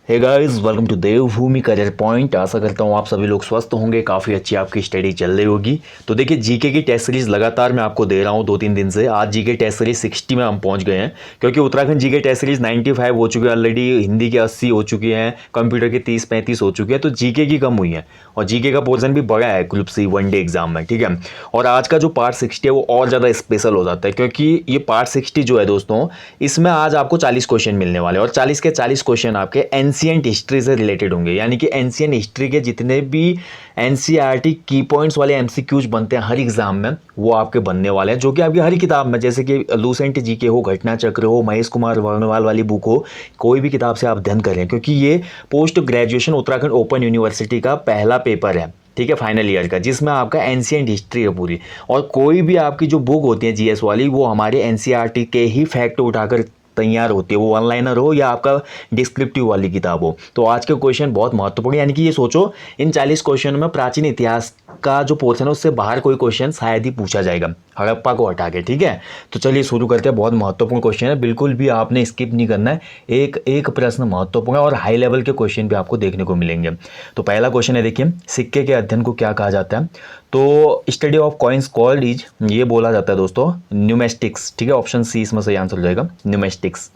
Hey guys, welcome to Devbhoomi Career Point. आशा करता हूँ आप सभी लोग स्वस्थ होंगे, काफ़ी अच्छी आपकी स्टडी चल रही होगी। तो देखिए, जीके की टेस्ट सीरीज लगातार मैं आपको दे रहा हूँ 2-3 दिन से। आज जीके टेस्ट सीरीज 60 में हम पहुँच गए हैं, क्योंकि उत्तराखंड जीके टेस्ट सीरीज 95 हो चुकी है ऑलरेडी, हिंदी के 80 हो चुकी हैं, कंप्यूटर के 30-35 हो चुके हैं, तो जीके की कम हुई है। और जीके का पोर्सन भी बड़ा है ग्रुप सी वनडे एग्जाम में, ठीक है। और आज का जो पार्ट 60 है वो और ज़्यादा स्पेशल हो जाता है, क्योंकि ये पार्ट 60 जो है दोस्तों, इसमें आज आपको 40 क्वेश्चन मिलने वाले हैं। और 40 के 40 क्वेश्चन आपके एंशिएंट हिस्ट्री से रिलेटेड होंगे, यानी कि एंशिएंट हिस्ट्री के जितने भी एनसीईआरटी की पॉइंट्स वाले एमसीक्यूज बनते हैं हर एग्जाम में, वो आपके बनने वाले हैं, जो कि आपकी हर किताब में, जैसे कि लूसेंट जीके हो, घटना चक्र हो, महेश कुमार वर्णवाल वाली बुक हो, कोई भी किताब से आप अध्ययन करें, क्योंकि ये post graduation Uttarakhand open university का पहला पेपर है, ठीक है, फाइनल ईयर का, जिसमें आपका एंशिएंट हिस्ट्री है पूरी। और कोई भी आपकी जो बुक होती है जीएस वाली, वो हमारे एनसीईआरटी के ही फैक्ट उठाकर तैयार होती है, वो वन लाइनर हो या आपका डिस्क्रिप्टिव वाली किताब हो। तो आज के क्वेश्चन बहुत महत्वपूर्ण, यानी कि ये सोचो इन 40 क्वेश्चन में प्राचीन इतिहास का जो पोर्शन है उससे बाहर कोई क्वेश्चन शायद ही पूछा जाएगा, हड़प्पा को हटा के, ठीक है। तो चलिए शुरू करते हैं। बहुत महत्वपूर्ण क्वेश्चन है, बिल्कुल भी आपने स्किप नहीं करना है। एक एक प्रश्न महत्वपूर्ण है और हाई लेवल के क्वेश्चन भी आपको देखने को मिलेंगे। तो पहला क्वेश्चन है, देखिए, सिक्के के अध्ययन को क्या कहा जाता है? तो study of coins called is, ये बोला जाता है दोस्तों, न्यूमेस्टिक्स, ठीक है। ऑप्शन सी इसमें सही आंसर हो जाएगा, न्यूमेस्टिक्स।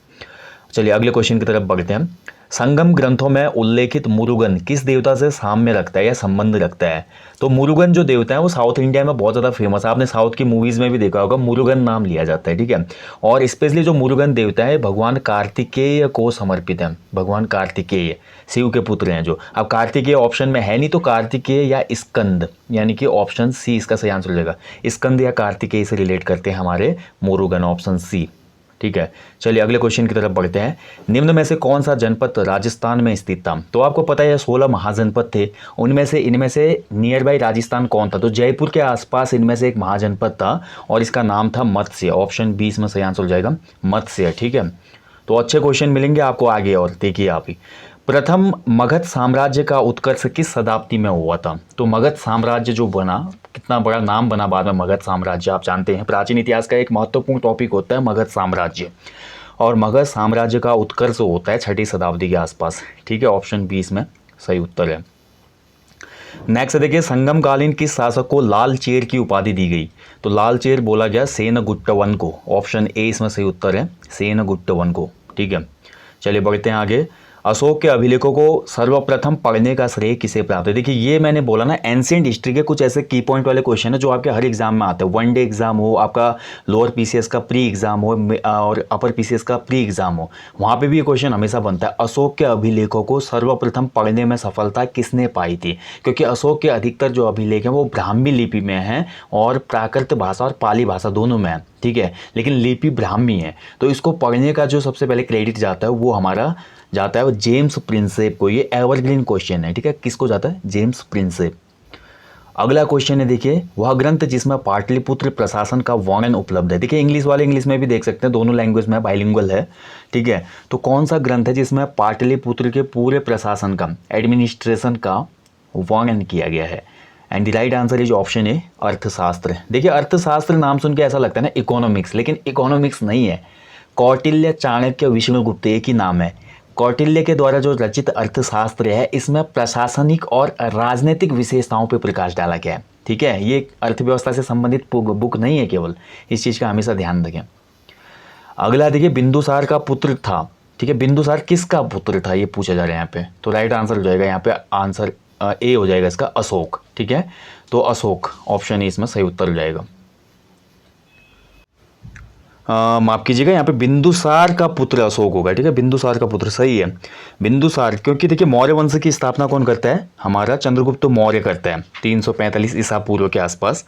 चलिए अगले क्वेश्चन की तरफ बढ़ते हैं। संगम ग्रंथों में उल्लेखित मुरुगन किस देवता से साम्य रखता है या संबंध रखता है? तो मुरुगन जो देवता है वो साउथ इंडिया में बहुत ज़्यादा फेमस है, आपने साउथ की मूवीज़ में भी देखा होगा, मुरुगन नाम लिया जाता है, ठीक है। और स्पेशली जो मुरुगन देवता है भगवान कार्तिकेय को समर्पित है। भगवान कार्तिकेय शिव के पुत्र हैं जो। अब कार्तिकेय ऑप्शन में है नहीं, तो कार्तिकेय या स्कंद, यानी कि ऑप्शन सी इसका सही आंसर हो जाएगा। स्कंद या कार्तिकेय से रिलेट करते हैं हमारे मुरुगन, ऑप्शन सी, ठीक है। चलिए अगले क्वेश्चन की तरफ बढ़ते हैं। निम्न में से कौन सा जनपद राजस्थान में स्थित था? तो आपको पता है 16 महाजनपद थे, उनमें से इनमें से नियर बाई राजस्थान कौन था? तो जयपुर के आसपास इनमें से एक महाजनपद था और इसका नाम था मत्स्य। ऑप्शन 20 में सही आंसर हो जाएगा, मत्स्य, ठीक है। तो अच्छे क्वेश्चन मिलेंगे आपको आगे। और देखिए आप ही, प्रथम मगध साम्राज्य का उत्कर्ष किस शताब्दी में हुआ था? तो मगध साम्राज्य जो बना, कितना बड़ा नाम बना बाद में मगध साम्राज्य, आप जानते हैं प्राचीन इतिहास का एक महत्वपूर्ण टॉपिक होता है मगध साम्राज्य। और मगध साम्राज्य का उत्कर्ष होता है 6ठी शताब्दी के आसपास, ठीक है। ऑप्शन 20 में सही उत्तर है। नेक्स्ट देखिए, संगम कालीन किस शासक को लाल चेर की उपाधि दी गई? तो लाल चेर बोला गया सेनगुट्ट वन को। ऑप्शन ए इसमें सही उत्तर है, सेनगुट्ट वन को, ठीक है। चलिए बढ़ते हैं आगे। अशोक के अभिलेखों को सर्वप्रथम पढ़ने का श्रेय किसे प्राप्त है? देखिए, ये मैंने बोला ना, एंशिएंट हिस्ट्री के कुछ ऐसे की पॉइंट वाले क्वेश्चन है जो आपके हर एग्जाम में आते हैं। वनडे एग्जाम हो, आपका लोअर पीसीएस का प्री एग्जाम हो और अपर पीसीएस का प्री एग्जाम हो, वहाँ पे भी ये क्वेश्चन हमेशा बनता है। अशोक के अभिलेखों को सर्वप्रथम पढ़ने में सफलता किसने पाई थी? क्योंकि अशोक के अधिकतर जो अभिलेख हैं वो ब्राह्मी लिपि में हैं और प्राकृत भाषा और पाली भाषा दोनों में है, ठीक है, लेकिन लिपि ब्राह्मी है। तो इसको पढ़ने का जो सबसे पहले क्रेडिट जाता है वो हमारा जाता है वो जेम्स प्रिंसेप को। ये एवरग्रीन क्वेश्चन है, ठीक है। किसको जाता है? James Prinsep. अगला क्वेश्चन है, देखिए, वह ग्रंथ जिसमें पाटलिपुत्र प्रशासन का वर्णन उपलब्ध है। देखिए, इंग्लिश वाले इंग्लिश में भी देख सकते हैं, दोनों लैंग्वेज में बाइलिंगुअल है, ठीक है। तो कौन सा ग्रंथ है जिसमें पाटलिपुत्र के पूरे प्रशासन का, एडमिनिस्ट्रेशन का वर्णन किया गया है? And the right answer is option ए, अर्थशास्त्र। देखिए, अर्थशास्त्र नाम सुन के ऐसा लगता है ना इकोनॉमिक्स, लेकिन इकोनॉमिक्स नहीं है। कौटिल्य, चाणक्य, विष्णुगुप्त एक ही नाम है। कौटिल्य के द्वारा जो रचित अर्थशास्त्र है, इसमें प्रशासनिक और राजनीतिक विशेषताओं पर प्रकाश डाला गया है, ठीक है। ये अर्थव्यवस्था से संबंधित बुक नहीं है केवल, इस चीज़ का हमेशा ध्यान रखें। अगला देखिए, बिंदुसार का पुत्र था, ठीक है। बिंदुसार किसका पुत्र था ये पूछा जा रहा है यहाँ पे। तो राइट आंसर हो जाएगा यहाँ पे, आंसर ए हो जाएगा इसका, अशोक, ठीक है। तो अशोक, ऑप्शन ए इसमें सही उत्तर हो जाएगा। माफ कीजिएगा, यहाँ पे बिंदुसार का पुत्र अशोक होगा, ठीक है। बिंदुसार का पुत्र सही है, बिंदुसार। क्योंकि देखिए, मौर्य वंश की स्थापना कौन करता है? हमारा चंद्रगुप्त मौर्य करता है 345 ईसा पूर्व के आसपास।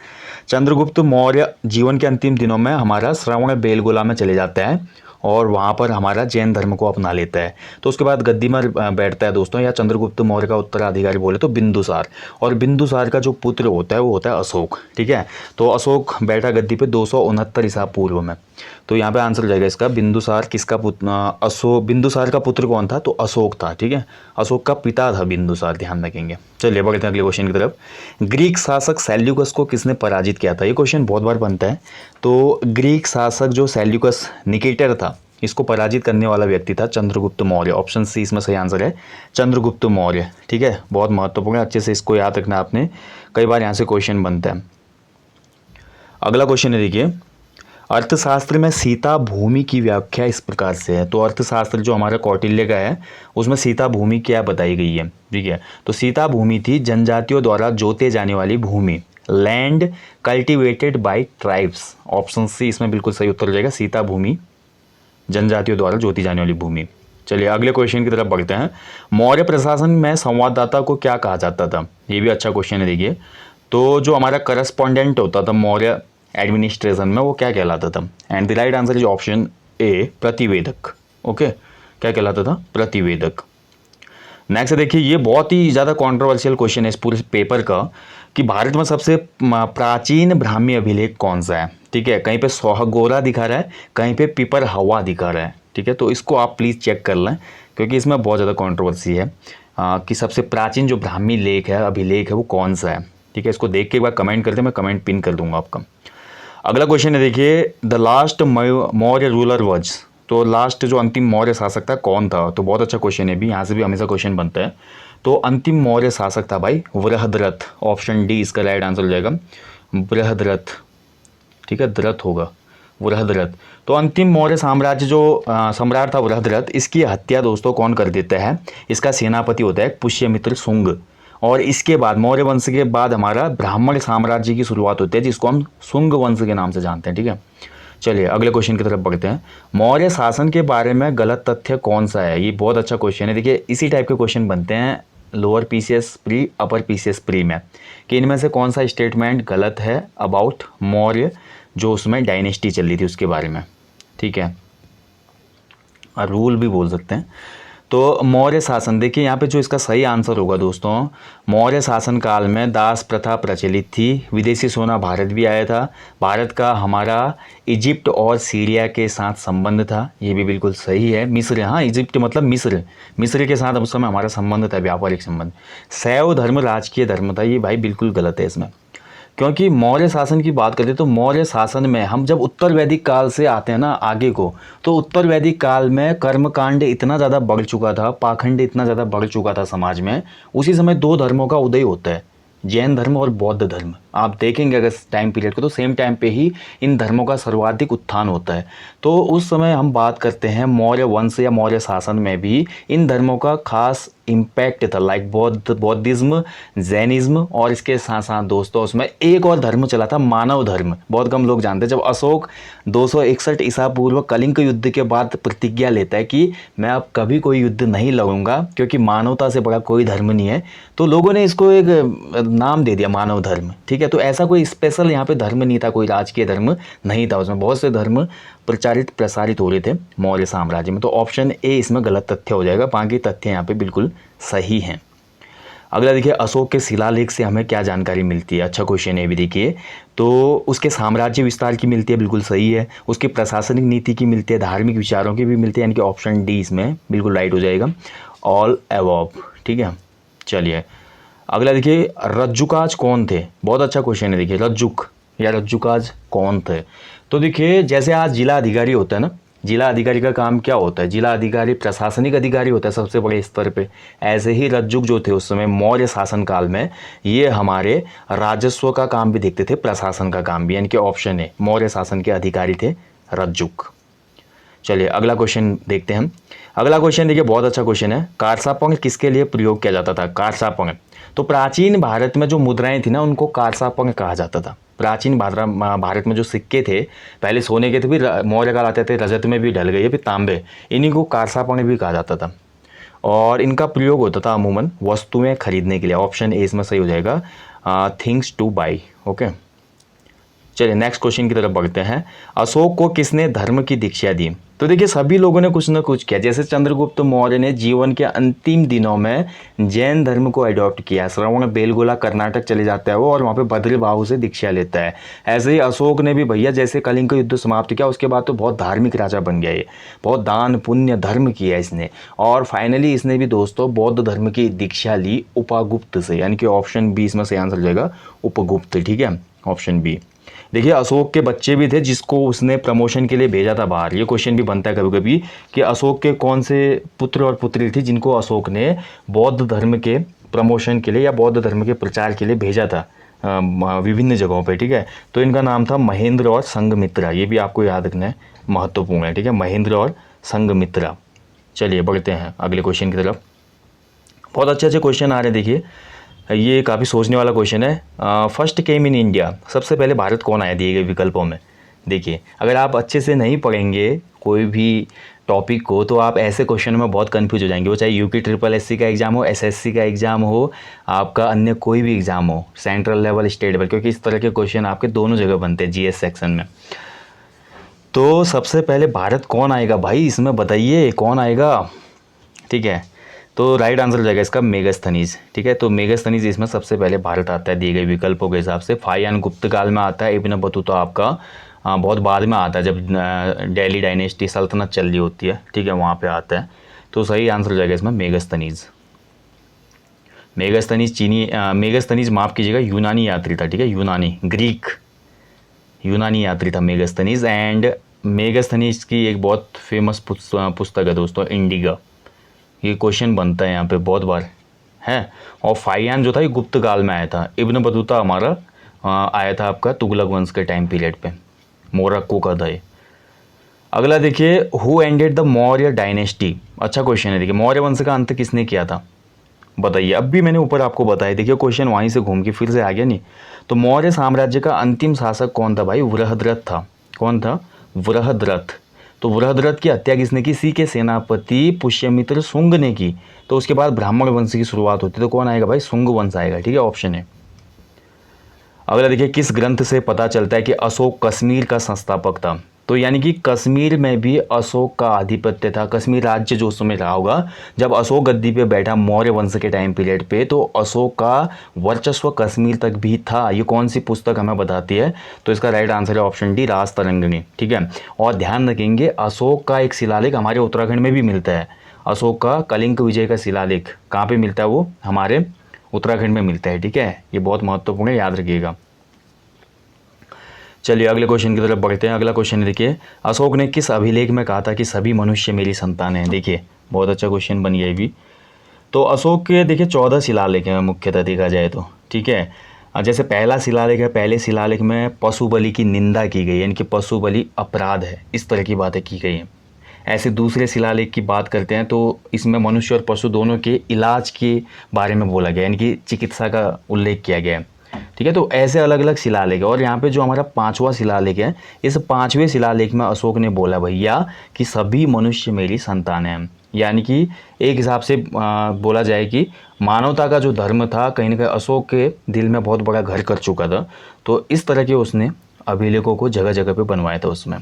चंद्रगुप्त मौर्य जीवन के अंतिम दिनों में हमारा श्रवण बेलगोला में चले जाता है और वहाँ पर हमारा जैन धर्म को अपना लेता है। तो उसके बाद गद्दी में बैठता है दोस्तों, या चंद्रगुप्त मौर्य का उत्तराधिकारी बोले तो बिंदुसार। और बिंदुसार का जो पुत्र होता है वो होता है अशोक, ठीक है। तो अशोक बैठा गद्दी पे 269 ईसा पूर्व में। तो यहाँ पे आंसर हो जाएगा इसका, बिंदुसार किसका पुत्र? अशोक। बिंदुसार का पुत्र कौन था? तो अशोक था, ठीक है। अशोक का पिता था बिंदुसार, ध्यान रखेंगे। चलिए बढ़ते हैं अगले क्वेश्चन की तरफ। ग्रीक शासक सेल्यूकस को किसने पराजित किया था? ये क्वेश्चन बहुत बार बनता है। तो ग्रीक शासक जो सेल्यूकस निकेटर था, इसको पराजित करने वाला व्यक्ति था चंद्रगुप्त मौर्य। ऑप्शन सी इसमें सही आंसर है, चंद्रगुप्त मौर्य। ठीक है, बहुत महत्वपूर्ण है, अच्छे से इसको याद रखना आपने, कई बार यहाँ से क्वेश्चन बनता है। अगला क्वेश्चन है, देखिए अर्थशास्त्र में सीता भूमि की व्याख्या इस प्रकार से है। तो अर्थशास्त्र जो हमारा कौटिल्य का है उसमें सीता भूमि क्या बताई गई है। ठीक है, तो सीता भूमि थी जनजातियों द्वारा जोते जाने वाली भूमि, land cultivated by tribes. Option C इसमें बिल्कुल सही उत्तर हो जाएगा, सीता भूमि जनजातियों द्वारा जोती जाने वाली भूमि। चलिए अगले क्वेश्चन की तरफ बढ़ते हैं। मौर्य प्रशासन में संवाददाता को क्या कहा जाता था, ये भी अच्छा क्वेश्चन है। देखिए तो जो हमारा करस्पॉन्डेंट होता था मौर्य एडमिनिस्ट्रेशन में, वो क्या कहलाता था। And the right answer is option A, प्रतिवेदक। ओके, क्या कहलाता था, प्रतिवेदक। नेक्स्ट देखिए, ये बहुत ही ज़्यादा कंट्रोवर्शियल क्वेश्चन है इस पूरे पेपर का, कि भारत में सबसे प्राचीन ब्राह्मी अभिलेख कौन सा है। ठीक है, कहीं पे सोहगोरा दिखा रहा है, कहीं पे पिपर हवा दिखा रहा है। ठीक है, तो इसको आप प्लीज़ चेक कर लें, क्योंकि इसमें बहुत ज़्यादा कंट्रोवर्सी है कि सबसे प्राचीन जो ब्राह्मी लेख है, अभिलेख है, वो कौन सा है। ठीक है, इसको देख के एक बार कमेंट करते, मैं कमेंट पिन कर दूंगा आपका। अगला क्वेश्चन है, देखिए the last Maurya ruler was. तो लास्ट जो अंतिम मौर्य शासक था कौन था। तो बहुत अच्छा क्वेश्चन है, भी यहाँ से भी हमेशा क्वेश्चन बनता है। तो अंतिम मौर्य शासक था भाई वृहद्रथ। ऑप्शन डी इसका राइट आंसर हो जाएगा, बृहद्रथ। ठीक है, द्रथ होगा, वृहद्रथ। तो अंतिम मौर्य साम्राज्य जो सम्राट था वृहद्रथ, इसकी हत्या दोस्तों कौन कर देता है, इसका सेनापति होता है पुष्यमित्र शुंग। और इसके बाद मौर्य वंश के बाद हमारा ब्राह्मण साम्राज्य की शुरुआत होती है, जिसको हम शुंग वंश के नाम से जानते हैं। ठीक है, चलिए अगले क्वेश्चन की तरफ बढ़ते हैं। मौर्य शासन के बारे में गलत तथ्य कौन सा है। ये बहुत अच्छा क्वेश्चन है। देखिए इसी टाइप के क्वेश्चन बनते हैं lower PCS pre, upper PCS pre में, कि इनमें से कौन सा स्टेटमेंट गलत है अबाउट मौर्य, जो उसमें डायनेस्टी चल रही थी उसके बारे में। ठीक है, और रूल भी बोल सकते हैं। तो मौर्य शासन, देखिए यहाँ पे जो इसका सही आंसर होगा दोस्तों, मौर्य शासन काल में दास प्रथा प्रचलित थी, विदेशी सोना भारत भी आया था, भारत का हमारा इजिप्ट और सीरिया के साथ संबंध था। ये भी बिल्कुल सही है। मिस्र, हाँ इजिप्ट मतलब मिस्र, मिस्र के साथ उस समय हमारा संबंध था, व्यापारिक संबंध। शैव धर्म राजकीय धर्म था, ये भाई बिल्कुल गलत है इसमें। क्योंकि मौर्य शासन की बात करते तो मौर्य शासन में हम जब उत्तर वैदिक काल से आते हैं ना आगे को, तो उत्तर वैदिक काल में कर्मकांड इतना ज़्यादा बढ़ चुका था, पाखंड इतना ज़्यादा बढ़ चुका था समाज में। उसी समय दो धर्मों का उदय होता है, जैन धर्म और बौद्ध धर्म। आप देखेंगे अगर टाइम पीरियड को, तो सेम टाइम पे ही इन धर्मों का सर्वाधिक उत्थान होता है। तो उस समय हम बात करते हैं मौर्य वंश या मौर्य शासन में भी इन धर्मों का खास इम्पैक्ट था, लाइक बौद्धिज्म, जैनिज्म, और इसके साथ साथ दोस्तों उसमें एक और धर्म चला था, मानव धर्म। बहुत कम लोग जानते हैं। जब अशोक 261 ईसा पूर्व कलिंग युद्ध के बाद प्रतिज्ञा लेता है कि मैं अब कभी कोई युद्ध नहीं लड़ूंगा, क्योंकि मानवता से बड़ा कोई धर्म नहीं है, तो लोगों ने इसको एक नाम दे दिया मानव धर्म। ठीक है, तो ऐसा कोई स्पेशल यहाँ पे धर्म नहीं था, कोई राजकीय धर्म नहीं था, उसमें बहुत से धर्म प्रचारित प्रसारित हो रहे थे मौर्य साम्राज्य में। तो ऑप्शन ए इसमें गलत तथ्य हो जाएगा, बाकी तथ्य यहाँ पे बिल्कुल सही हैं। अगला देखिए, अशोक के शिलालेख से हमें क्या जानकारी मिलती है। अच्छा क्वेश्चन है भी। देखिए तो उसके साम्राज्य विस्तार की मिलती है, बिल्कुल सही है। उसकी प्रशासनिक नीति की मिलती है, धार्मिक विचारों की भी मिलती है, यानी कि ऑप्शन डी इसमें बिल्कुल राइट हो जाएगा, ऑल अबव। ठीक है, चलिए अगला देखिए, रज्जुकाज कौन थे। बहुत अच्छा क्वेश्चन है। देखिए रज्जुक या रज्जुकाज कौन थे। तो देखिए जैसे आज जिला अधिकारी होता है ना, जिला अधिकारी का काम क्या होता है, जिला अधिकारी प्रशासनिक अधिकारी होता है सबसे बड़े स्तर पे। ऐसे ही रज्जुक जो थे उस समय मौर्य शासन काल में, ये हमारे राजस्व का काम भी देखते थे, प्रशासन का काम भी, यानी कि ऑप्शन है मौर्य शासन के अधिकारी थे रज्जुक। चलिए अगला क्वेश्चन देखते हैं हम। अगला क्वेश्चन देखिए बहुत अच्छा क्वेश्चन है। कारसापंग किसके लिए प्रयोग किया जाता था। कारसापंग, तो प्राचीन भारत में जो मुद्राएं थी ना, उनको कारसापंग कहा जाता था। प्राचीन भारत में जो सिक्के थे, पहले सोने के थे, फिर मौर्य काल आते थे, रजत में भी ढल गए, फिर तांबे, इन्हीं को कारसापंग भी कहा जाता था। और इनका प्रयोग होता था अमूमन वस्तुएं खरीदने के लिए। ऑप्शन ए इसमें सही हो जाएगा, थिंग्स टू बाई। ओके, चलिए नेक्स्ट क्वेश्चन की तरफ बढ़ते हैं। अशोक को किसने धर्म की दीक्षा दी। तो देखिए सभी लोगों ने कुछ ना कुछ किया। जैसे चंद्रगुप्त मौर्य ने जीवन के अंतिम दिनों में जैन धर्म को अडॉप्ट किया। श्रवण बेलगोला कर्नाटक चले जाता है वो, और वहाँ पे भद्रबाहु से दीक्षा लेता है। ऐसे ही अशोक ने भी भैया जैसे कलिंग का युद्ध समाप्त किया, उसके बाद तो बहुत धार्मिक राजा बन गया। ये बहुत दान पुण्य धर्म किया इसने, और फाइनली इसने भी दोस्तों बौद्ध धर्म की दीक्षा ली उपगुप्त से, यानी कि ऑप्शन बी इसमें से आंसर हो जाएगा, उपगुप्त। ठीक है, ऑप्शन बी। देखिए अशोक के बच्चे भी थे जिसको उसने प्रमोशन के लिए भेजा था बाहर। ये क्वेश्चन भी बनता है कभी कभी कि अशोक के कौन से पुत्र और पुत्री थी जिनको अशोक ने बौद्ध धर्म के प्रमोशन के लिए या बौद्ध धर्म के प्रचार के लिए भेजा था विभिन्न जगहों पे, ठीक है। तो इनका नाम था महेंद्र और संघमित्रा। ये भी आपको याद रखना है, महत्वपूर्ण है, ठीक है, महेंद्र और संघमित्रा। चलिए बढ़ते हैं अगले क्वेश्चन की तरफ। बहुत अच्छे अच्छे क्वेश्चन आ रहे हैं। देखिए ये काफ़ी सोचने वाला क्वेश्चन है। फर्स्ट केम इन इंडिया, सबसे पहले भारत कौन आया दिए गए विकल्पों में। देखिए अगर आप अच्छे से नहीं पढ़ेंगे कोई भी टॉपिक को तो आप ऐसे क्वेश्चन में बहुत कंफ्यूज हो जाएंगे। वो चाहे यूपी ट्रिपल एससी का एग्ज़ाम हो, एसएससी का एग्ज़ाम हो, आपका अन्य कोई भी एग्ज़ाम हो, सेंट्रल लेवल, स्टेट लेवल, क्योंकि इस तरह के क्वेश्चन आपके दोनों जगह बनते हैं जीएस सेक्शन में। तो सबसे पहले भारत कौन आएगा भाई, इसमें बताइए कौन आएगा, ठीक है। तो राइट आंसर हो जाएगा इसका मेगास्थनीज, ठीक है। तो मेगास्थनीज इसमें सबसे पहले भारत आता है दिए गए विकल्पों के हिसाब से। फाहियान गुप्त काल में आता है। इब्न बतूता आपका बहुत बाद में आता है जब दिल्ली डायनेस्टी सल्तनत चल रही होती है, ठीक है, वहाँ पे आता है। तो सही आंसर हो जाएगा इसमें मेगास्थनीज। मेगास्थनीज चीनी मेगास्थनीज माफ़ कीजिएगा यूनानी यात्री था, ठीक है, यूनानी, ग्रीक यूनानी यात्री था मेगास्थनीज। एंड मेगास्थनीज की एक बहुत फेमस पुस्तक है दोस्तों, इंडिगा। ये क्वेश्चन बनता है यहाँ पे बहुत बार है। और फाहियान जो था ये गुप्त काल में आया था। इब्न बतूता हमारा आया था आपका तुगलक वंश के टाइम पीरियड पे, मोरक्को का था ये। अगला देखिए, who ended the Maurya dynasty. अच्छा क्वेश्चन है। देखिए मौर्य वंश का अंत किसने किया था, बताइए। अब भी मैंने ऊपर आपको बताया, देखिए क्वेश्चन वहीं से घूम के फिर से आ गया नहीं। तो मौर्य साम्राज्य का अंतिम शासक कौन था भाई, वृहद्रथ था। कौन था, वृहद्रथ। तो वृहद्रथ की हत्या किसने की, सी के सेनापति पुष्यमित्र शुंग ने की। तो उसके बाद ब्राह्मण वंश की शुरुआत होती है। तो कौन आएगा भाई, शुंग वंश आएगा, ठीक है, ऑप्शन है। अगला देखिए, किस ग्रंथ से पता चलता है कि अशोक कश्मीर का संस्थापक था। तो यानी कि कश्मीर में भी अशोक का आधिपत्य था। कश्मीर राज्य जो उस समय रहा होगा जब अशोक गद्दी पे बैठा मौर्य वंश के टाइम पीरियड पे, तो अशोक का वर्चस्व कश्मीर तक भी था। ये कौन सी पुस्तक हमें बताती है, तो इसका राइट आंसर है ऑप्शन डी, राजतरंगिणी, ठीक है। और ध्यान रखेंगे अशोक का एक शिलालेख हमारे उत्तराखंड में भी मिलता है। अशोक का कलिंग विजय का शिलालेख कहाँ पे मिलता है, वो हमारे उत्तराखंड में मिलता है, ठीक है। ये बहुत महत्वपूर्ण है, याद रखिएगा। चलिए अगले क्वेश्चन की तरफ बढ़ते हैं। अगला क्वेश्चन देखिए, अशोक ने किस अभिलेख में कहा था कि सभी मनुष्य मेरी संतान हैं। देखिए बहुत अच्छा क्वेश्चन बन गया ये भी। तो अशोक के देखिए 14 शिलालेख हैं मुख्यतः देखा जाए तो, ठीक है। जैसे पहला शिलालेख है, पहले शिलालेख में पशु बलि की निंदा की गई है, यानी कि पशु बलि अपराध है, इस तरह की बातें की गई हैं। ऐसे दूसरे शिलालेख की बात करते हैं तो इसमें मनुष्य और पशु दोनों के इलाज के बारे में बोला गया, यानी कि चिकित्सा का उल्लेख किया गया है, ठीक है। तो ऐसे अलग अलग शिलालेख है। और यहाँ पे जो हमारा 5वां शिलालेख है, इस 5वें शिलालेख में अशोक ने बोला भैया कि सभी मनुष्य मेरी संतान हैं। यानी कि एक हिसाब से बोला जाए कि मानवता का जो धर्म था कहीं ना कहीं अशोक के दिल में बहुत बड़ा घर कर चुका था। तो इस तरह के उसने अभिलेखों को जगह जगह पे बनवाया था उसमें।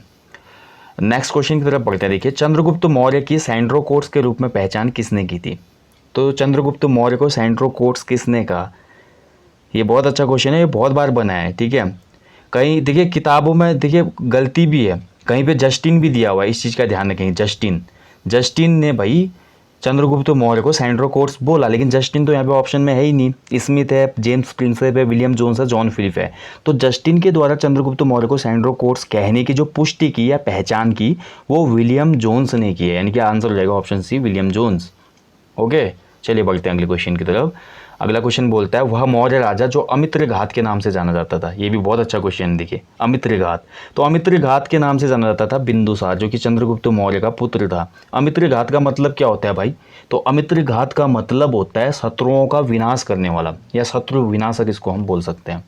नेक्स्ट क्वेश्चन की तरफ बढ़ते हैं। देखिए, चंद्रगुप्त मौर्य की सैंड्रोकोट्स के रूप में पहचान किसने की थी। तो चंद्रगुप्त मौर्य को सैंड्रोकोट्स किसने कहा, ये बहुत अच्छा क्वेश्चन है, ये बहुत बार बना है, ठीक है। कहीं देखिए किताबों में देखिए गलती भी है, कहीं पे जस्टिन भी दिया हुआ है, इस चीज़ का ध्यान रखें। जस्टिन ने भाई चंद्रगुप्त मौर्य को सैंड्रोकोट्स बोला, लेकिन जस्टिन तो यहाँ पे ऑप्शन में है ही नहीं। स्मिथ है, जेम्स प्रिंसेप है, विलियम जोन्स है, जॉन फिलिप है। तो जस्टिन के द्वारा चंद्रगुप्त मौर्य को सैंड्रोकोट्स कहने की जो पुष्टि की या पहचान की, वो विलियम जोन्स ने की है, यानी कि आंसर हो जाएगा option C, William Jones. Okay, चलिए बढ़ते हैं अगले क्वेश्चन की तरफ। अगला क्वेश्चन बोलता है, वह मौर्य राजा जो अमित्रघात के नाम से जाना जाता था। ये भी बहुत अच्छा क्वेश्चन है, देखिए अमित्रघात। तो अमित्रघात के नाम से जाना जाता था बिंदुसार, जो कि चंद्रगुप्त मौर्य का पुत्र था। अमित्रघात का मतलब क्या होता है भाई, तो अमित्रघात का मतलब होता है शत्रुओं का विनाश करने वाला, या शत्रु विनाशक इसको हम बोल सकते हैं।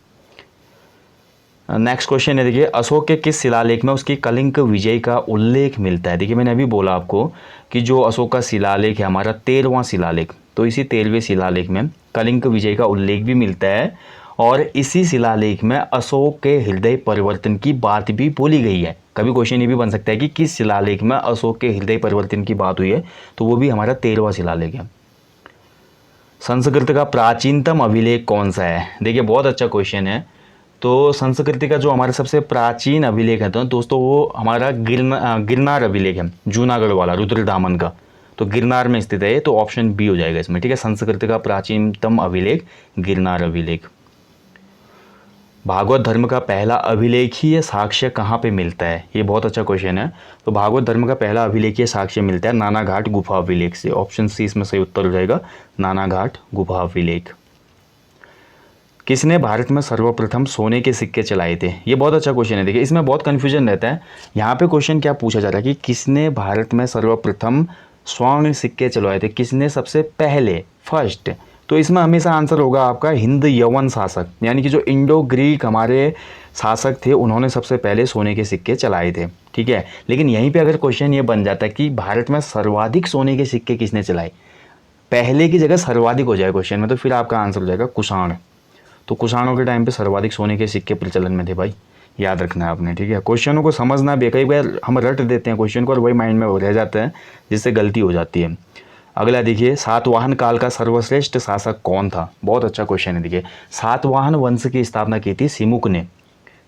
नेक्स्ट क्वेश्चन है, देखिए अशोक के किस शिलालेख में उसकी कलिंग विजय का उल्लेख मिलता है। देखिए मैंने अभी बोला आपको कि जो अशोक का शिलालेख है हमारा 13वां शिलालेख, तो इसी 13वें शिलालेख में कलिंग विजय का उल्लेख भी मिलता है। और इसी शिलालेख में अशोक के हृदय परिवर्तन की बात भी बोली गई है। कभी क्वेश्चन ये भी बन सकता है कि किस शिलालेख में अशोक के हृदय परिवर्तन की बात हुई है, तो वो भी हमारा 13वां शिलालेख है। संस्कृत का प्राचीनतम अभिलेख कौन सा है। देखिए बहुत अच्छा क्वेश्चन है। तो संस्कृति का जो हमारा सबसे प्राचीन अभिलेख है तो दोस्तों वो हमारा गिरनार अभिलेख है, जूनागढ़ वाला, रुद्रदामन का। तो गिरनार में स्थित है, तो ऑप्शन बी हो जाएगा इसमें, ठीक है। संस्कृत का प्राचीनतम अभिलेख गिरनार अभिलेख। भागवत धर्म का पहला अभिलेखीय साक्ष्य कहाँ पे मिलता है? ये बहुत अच्छा क्वेश्चन है। तो भागवत धर्म का पहला अभिलेखीय साक्ष्य मिलता है नानाघाट गुफा अभिलेख से। ऑप्शन सी इसमें सही उत्तर हो जाएगा, नानाघाट गुफा अभिलेख। किसने भारत में सर्वप्रथम सोने के सिक्के चलाए थे? ये बहुत अच्छा क्वेश्चन है। देखिए इसमें बहुत कन्फ्यूजन रहता है। यहाँ पे क्वेश्चन क्या पूछा जा रहा है कि किसने भारत में सर्वप्रथम स्वर्ण सिक्के चलवाए थे, किसने सबसे पहले, फर्स्ट। तो इसमें हमेशा आंसर होगा आपका हिंद यवन शासक, यानी कि जो इंडो ग्रीक हमारे शासक थे उन्होंने सबसे पहले सोने के सिक्के चलाए थे। ठीक है, लेकिन यहीं पे अगर क्वेश्चन ये बन जाता है कि भारत में सर्वाधिक सोने के सिक्के किसने चलाए, पहले की जगह सर्वाधिक हो जाए क्वेश्चन में, तो फिर आपका आंसर हो जाएगा कुषाण। तो कुषाणों के टाइम पे सर्वाधिक सोने के सिक्के प्रचलन में थे भाई, याद रखना है आपने। ठीक है, क्वेश्चनों को समझना भी, कई बार हम रट देते हैं क्वेश्चन को और वही माइंड में रह जाता है जिससे गलती हो जाती है। अगला देखिए, सातवाहन काल का सर्वश्रेष्ठ शासक कौन था? बहुत अच्छा क्वेश्चन है। देखिए सातवाहन वंश की स्थापना की थी सिमुक ने।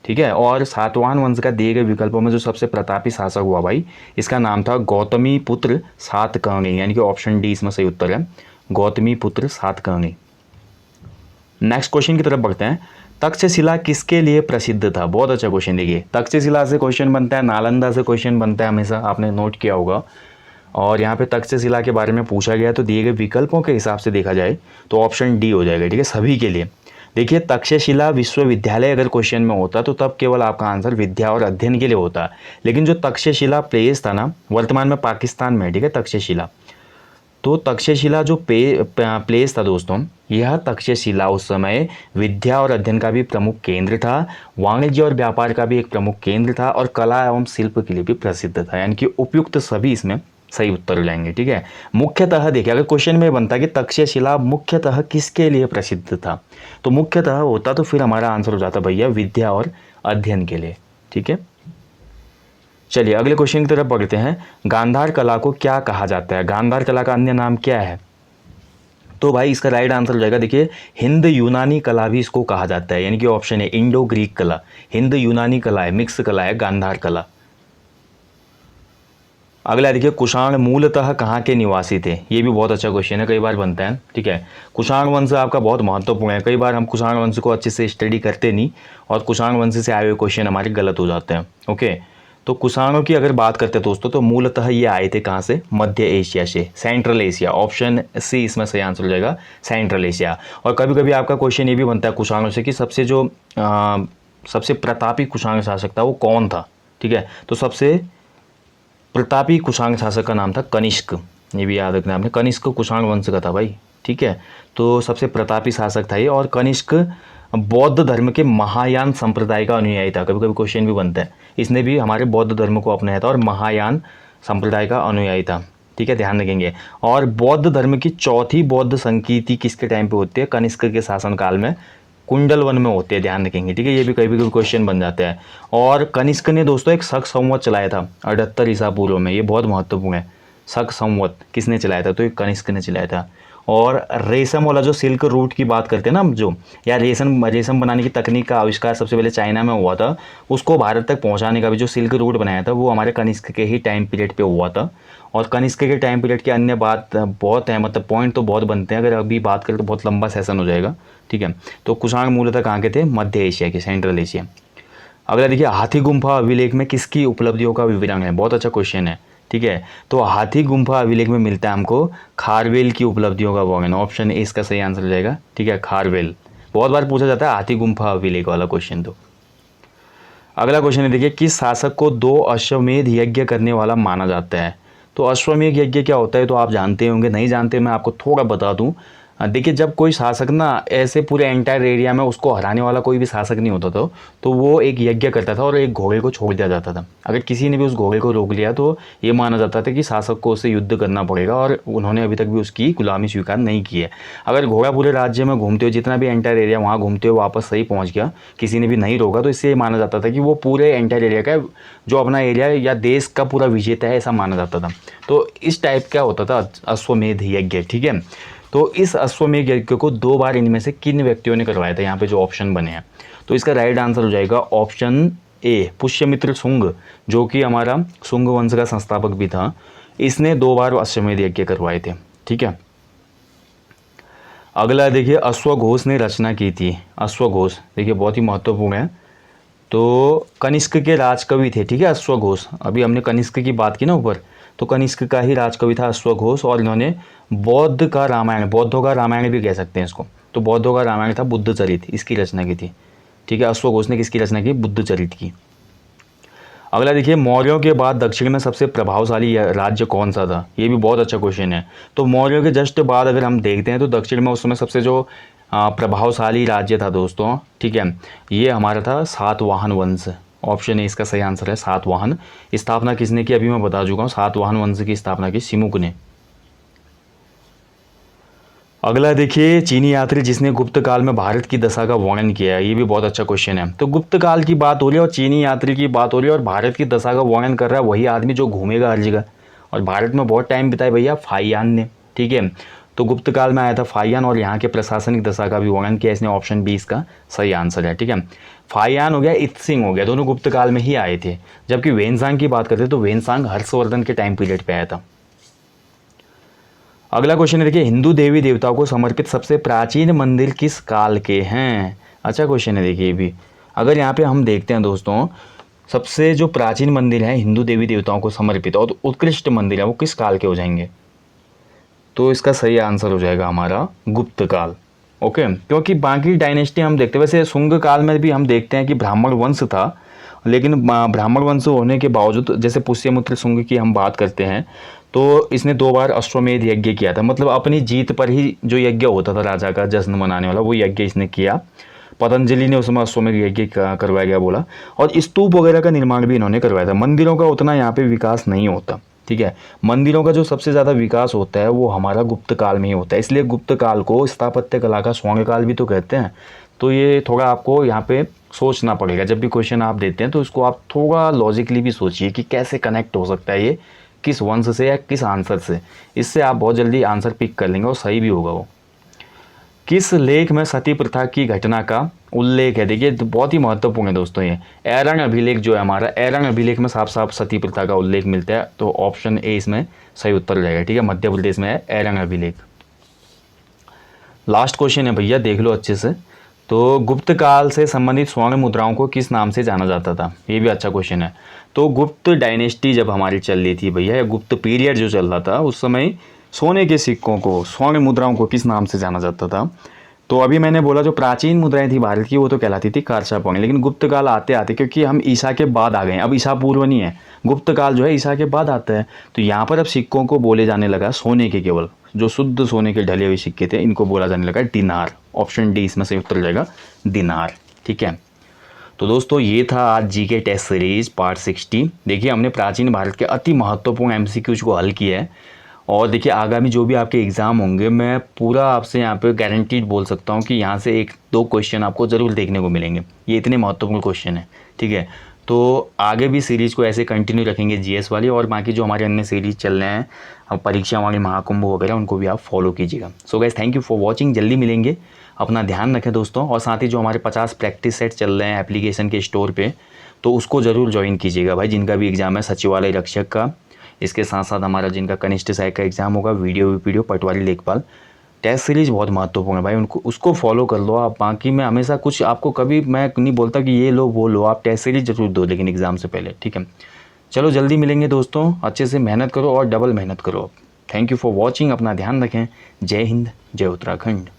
ठीक है, और सातवाहन वंश का दिए गए विकल्पों में जो सबसे प्रतापी शासक हुआ भाई, इसका नाम था गौतमी पुत्र सातकर्णी, यानी कि ऑप्शन डी इसमें सही उत्तर है, गौतमी पुत्र सातकर्णी। नेक्स्ट क्वेश्चन की तरफ बढ़ते हैं। तक्षशिला किसके लिए प्रसिद्ध था? बहुत अच्छा क्वेश्चन। देखिए तक्षशिला से क्वेश्चन बनता है, नालंदा से क्वेश्चन बनता है, हमेशा आपने नोट किया होगा। और यहाँ पे तक्षशिला के बारे में पूछा गया, तो दिए गए विकल्पों के हिसाब से देखा जाए तो ऑप्शन डी हो जाएगा। ठीक है, सभी के लिए। देखिए तक्षशिला विश्वविद्यालय अगर क्वेश्चन में होता तो तब केवल आपका आंसर विद्या और अध्ययन के लिए होता, लेकिन जो तक्षशिला प्लेस था ना, वर्तमान में पाकिस्तान में, ठीक है, तक्षशिला, तो तक्षशिला जो प्लेस था दोस्तों, यह तक्षशिला उस समय विद्या और अध्ययन का भी प्रमुख केंद्र था, वाणिज्य और व्यापार का भी एक प्रमुख केंद्र था, और कला एवं शिल्प के लिए भी प्रसिद्ध था। यानी कि उपयुक्त सभी इसमें सही उत्तर हो जाएंगे। ठीक है, मुख्यतः देखिए अगर क्वेश्चन में बनता कि तक्षशिला मुख्यतः किसके लिए प्रसिद्ध था, तो मुख्यतः होता तो फिर हमारा आंसर हो जाता भैया विद्या और अध्ययन के लिए। ठीक है, चलिए अगले क्वेश्चन की तरफ बढ़ते हैं। गांधार कला को क्या कहा जाता है? गांधार कला का अन्य नाम क्या है? तो भाई इसका राइट आंसर हो जाएगा, देखिए हिंद यूनानी कला भी इसको कहा जाता है, यानी कि ऑप्शन है इंडो ग्रीक कला। हिंद यूनानी कला है, मिक्स कला है गांधार कला। अगला देखिए, कुषाण मूलतः कहाँ के निवासी थे? ये भी बहुत अच्छा क्वेश्चन है, कई बार बनता है। ठीक है, कुषाण वंश आपका बहुत महत्वपूर्ण है। कई बार हम कुषाण वंश को अच्छे से स्टडी करते नहीं और कुषाण वंश से आए हुए क्वेश्चन हमारे गलत हो जाते हैं। ओके, तो कुषाणों की अगर बात करते हैं दोस्तों, तो मूलतः ये आए थे कहाँ से? मध्य एशिया से, सेंट्रल एशिया। ऑप्शन सी इसमें सही आंसर हो जाएगा, सेंट्रल एशिया। और कभी कभी आपका क्वेश्चन ये भी बनता है कुषाणों से कि सबसे प्रतापी कुषाण शासक था वो कौन था? ठीक है, तो सबसे प्रतापी कुषाण शासक का नाम था कनिष्क। ये भी याद रखना आपने, कनिष्क कुषाण वंश का था भाई। ठीक है, तो सबसे प्रतापी शासक था ये। और कनिष्क बौद्ध धर्म के महायान संप्रदाय का अनुयायी था। कभी कभी क्वेश्चन भी बनता है, इसने भी हमारे बौद्ध धर्म को अपनाया था और महायान संप्रदाय का अनुयायी था। ठीक है, ध्यान रखेंगे। और बौद्ध धर्म की चौथी बौद्ध संकीर्ति किसके टाइम पे होती है? कनिष्क के शासनकाल में, कुंडलवन में होते हैं, ध्यान रखेंगे। ठीक है, ये भी कभी कभी क्वेश्चन बन जाता है। और कनिष्क ने दोस्तों एक शक संवत चलाया था 78 ईसा पूर्व में, ये बहुत महत्वपूर्ण है। शक संवत किसने चलाया था? तो ये कनिष्क ने चलाया था। और रेशम वाला जो सिल्क रूट की बात करते हैं ना हम, जो या रेशम बनाने की तकनीक का आविष्कार सबसे पहले चाइना में हुआ था, उसको भारत तक पहुंचाने का भी जो सिल्क रूट बनाया था वो हमारे कनिष्क के ही टाइम पीरियड पे हुआ था। और कनिष्क के टाइम पीरियड की अन्य बात बहुत है, मतलब पॉइंट तो बहुत बनते हैं, अगर अभी बात करें तो बहुत लंबा सेशन हो जाएगा। ठीक है, तो कुषाण मूलतः कहाँ के थे? मध्य एशिया के, सेंट्रल एशिया। अगला देखिए, हाथी गुम्फा अभिलेख में किसकी उपलब्धियों का विवरण है? बहुत अच्छा क्वेश्चन है। ठीक है, तो हाथी गुम्फा अभिलेख में मिलता है हमको खारवेल की उपलब्धियों का वर्णन। ऑप्शन ए इसका सही आंसर हो जाएगा। ठीक है, खारवेल बहुत बार पूछा जाता है हाथी गुम्फा अभिलेख वाला क्वेश्चन। तो अगला क्वेश्चन है, देखिए किस शासक को 2 अश्वमेध यज्ञ करने वाला माना जाता है? तो अश्वमेध यज्ञ क्या होता है तो आप जानते होंगे, नहीं जानते मैं आपको थोड़ा बता दूं। देखिए जब कोई शासक ना ऐसे पूरे एंटायर एरिया में उसको हराने वाला कोई भी शासक नहीं होता था, तो वो एक यज्ञ करता था और एक घोड़े को छोड़ दिया जाता था। अगर किसी ने भी उस घोड़े को रोक लिया तो ये माना जाता था कि शासक को उससे युद्ध करना पड़ेगा, और उन्होंने अभी तक भी उसकी गुलामी स्वीकार नहीं की है। अगर घोड़ा पूरे राज्य में घूमते हुए, जितना भी एंटायर एरिया वहाँ घूमते हुए वापस सही पहुँच गया, किसी ने भी नहीं रोका, तो इससे ये माना जाता था कि वो पूरे एंटायर एरिया का जो अपना एरिया या देश का पूरा विजेता है, ऐसा माना जाता था। तो इस टाइप का होता था अश्वमेध यज्ञ। ठीक है, तो इस अश्वमेध यज्ञ को 2 बार इनमें से किन व्यक्तियों ने करवाया था? यहाँ पे जो ऑप्शन बने हैं, तो इसका राइट आंसर हो जाएगा ऑप्शन ए, पुष्यमित्र शुंग, जो कि हमारा शुंग वंश का संस्थापक भी था। इसने 2 बार अश्वमेध यज्ञ करवाए थे। ठीक है, अगला देखिए अश्वघोष ने रचना की थी। अश्वघोष देखिए बहुत ही महत्वपूर्ण है। तो कनिष्क के राजकवि थे, ठीक है, अश्वघोष। अभी हमने कनिष्क की बात की ना ऊपर, तो कनिष्क का ही राजकवि था अश्वघोष। और इन्होंने बौद्ध का रामायण, बौद्धों का रामायण भी कह सकते हैं इसको, तो बौद्धों का रामायण था बुद्ध चरित, इसकी रचना की थी। ठीक है, अश्वघोष ने किसकी रचना की? बुद्ध चरित की। अगला देखिए मौर्यों के बाद दक्षिण में सबसे प्रभावशाली राज्य कौन सा था? ये भी बहुत अच्छा क्वेश्चन है। तो मौर्यों के जस्ट बाद अगर हम देखते हैं तो दक्षिण में उस समय सबसे जो प्रभावशाली राज्य था दोस्तों, ठीक है, ये हमारा था सातवाहन वंश। ऑप्शन ए इसका सही आंसर है, सातवाहन। स्थापना किसने की? अभी मैं बता चुका हूँ, सातवाहन वंश की स्थापना की सिमुक ने। अगला देखिए चीनी यात्री जिसने गुप्त काल में भारत की दशा का वर्णन किया है। ये भी बहुत अच्छा क्वेश्चन है। तो गुप्त काल की बात हो रही है और चीनी यात्री की बात हो रही है और भारत की दशा का वर्णन कर रहा है वही आदमी जो घूमेगा हर जगह और भारत में बहुत टाइम बिताया भैया, फाहियान ने। ठीक है, तो गुप्त काल में आया था फाहियान और यहाँ के प्रशासनिक दशा का भी वर्णन किया इसने। ऑप्शन बी इसका सही आंसर है। ठीक है, फाहियान हो गया, इत्सिंग हो गया, दोनों गुप्त काल में ही आए थे। जबकि वेनसांग की बात करते तो वेनसांग हर्षवर्धन के टाइम पीरियड पे आया था। अगला क्वेश्चन है देखिए हिंदू देवी देवताओं को समर्पित सबसे प्राचीन मंदिर किस काल के हैं? अच्छा क्वेश्चन है देखिए ये भी। अगर यहाँ पे हम देखते हैं दोस्तों, सबसे जो प्राचीन मंदिर है हिंदू देवी देवताओं को समर्पित और उत्कृष्ट मंदिर है वो किस काल के हो जाएंगे? तो इसका सही आंसर हो जाएगा हमारा गुप्त काल। ओके, क्योंकि बाकी डायनेस्टी हम देखते हैं, वैसे शुंग काल में भी हम देखते हैं कि ब्राह्मण वंश था, लेकिन ब्राह्मण वंश होने के बावजूद जैसे पुष्यमित्र शुंग की हम बात करते हैं तो इसने 2 बार अश्वमेध यज्ञ किया था। मतलब अपनी जीत पर ही जो यज्ञ होता था राजा का जश्न मनाने वाला, वो यज्ञ इसने किया। पतंजलि ने उसमें अश्वमेध यज्ञ करवाया गया बोला। और स्तूप वगैरह का निर्माण भी इन्होंने करवाया था। मंदिरों का उतना यहाँ पे विकास नहीं होता। ठीक है, मंदिरों का जो सबसे ज़्यादा विकास होता है वो हमारा गुप्त काल में ही होता है। इसलिए गुप्त काल को स्थापत्य कला का स्वर्ण काल भी तो कहते हैं। तो ये थोड़ा आपको यहाँ पे सोचना पड़ेगा। जब भी क्वेश्चन आप देते हैं तो इसको आप थोड़ा लॉजिकली भी सोचिए कि कैसे कनेक्ट हो सकता है ये, किस वंश से या किस आंसर से। इससे आप बहुत जल्दी आंसर पिक कर लेंगे और सही भी होगा वो। किस लेख में सती प्रथा की घटना का उल्लेख है? देखिए तो बहुत ही महत्वपूर्ण है दोस्तों ये। ऐरण अभिलेख जो है हमारा, ऐरण अभिलेख में साफ साफ सती प्रथा का उल्लेख मिलता है। तो ऑप्शन ए इसमें सही उत्तर रहेगा। ठीक है, मध्य प्रदेश में है ऐरण अभिलेख। लास्ट क्वेश्चन है भैया, देख लो अच्छे से। तो गुप्त काल से संबंधित स्वर्ण मुद्राओं को किस नाम से जाना जाता था? ये भी अच्छा क्वेश्चन है। तो गुप्त डायनेस्टी जब हमारी चल रही थी भैया, या गुप्त पीरियड जो चल रहा था उस समय सोने के सिक्कों को, स्वर्ण मुद्राओं को किस नाम से जाना जाता था? तो अभी मैंने बोला जो प्राचीन मुद्राएं थी भारत की वो तो कहलाती थी कारछा पौनी। लेकिन गुप्त काल आते आते, क्योंकि हम ईसा के बाद आ गए हैं, अब ईसा पूर्व नहीं है, गुप्त काल जो है ईसा के बाद आता है, तो यहाँ पर अब सिक्कों को बोले जाने लगा सोने के, केवल जो शुद्ध सोने के ढले हुए सिक्के थे इनको बोला जाने लगा दिनार। ऑप्शन डी इसमें से उत्तर हो जाएगा, दिनार। ठीक है, तो दोस्तों ये था आज जीके टेस्ट सीरीज पार्ट 60। देखिए हमने प्राचीन भारत के अति महत्वपूर्ण एमसीक्यूज को हल किया है। और देखिए आगामी जो भी आपके एग्ज़ाम होंगे मैं पूरा आपसे यहाँ पे गारंटीड बोल सकता हूँ कि यहाँ से 1-2 क्वेश्चन आपको ज़रूर देखने को मिलेंगे। ये इतने महत्वपूर्ण क्वेश्चन है। ठीक है, तो आगे भी सीरीज़ को ऐसे कंटिन्यू रखेंगे जीएस वाली, और बाकी जो हमारे अन्य सीरीज चल रहे हैं, परीक्षा वाले महाकुंभ वगैरह, उनको भी आप फॉलो कीजिएगा। So guys thank you for watching. जल्दी मिलेंगे, अपना ध्यान रखें दोस्तों। और साथ ही जो हमारे 50 प्रैक्टिस सेट चल रहे हैं एप्लीकेशन के स्टोर पे, तो उसको ज़रूर ज्वाइन कीजिएगा भाई, जिनका भी एग्ज़ाम है सचिवालय रक्षक का। इसके साथ साथ हमारा जिनका कनिष्ठ सहायक का एग्ज़ाम होगा, वीडियो पटवारी लेखपाल, टेस्ट सीरीज बहुत महत्वपूर्ण है भाई, उनको उसको फॉलो कर लो आप। बाकी मैं हमेशा कुछ आपको कभी मैं नहीं बोलता कि ये लो वो लो, आप टेस्ट सीरीज जरूर दो लेकिन एग्ज़ाम से पहले। ठीक है, चलो जल्दी मिलेंगे दोस्तों, अच्छे से मेहनत करो और डबल मेहनत करो। थैंक यू फॉर वॉचिंग, अपना ध्यान रखें। जय हिंद, जय उत्तराखंड।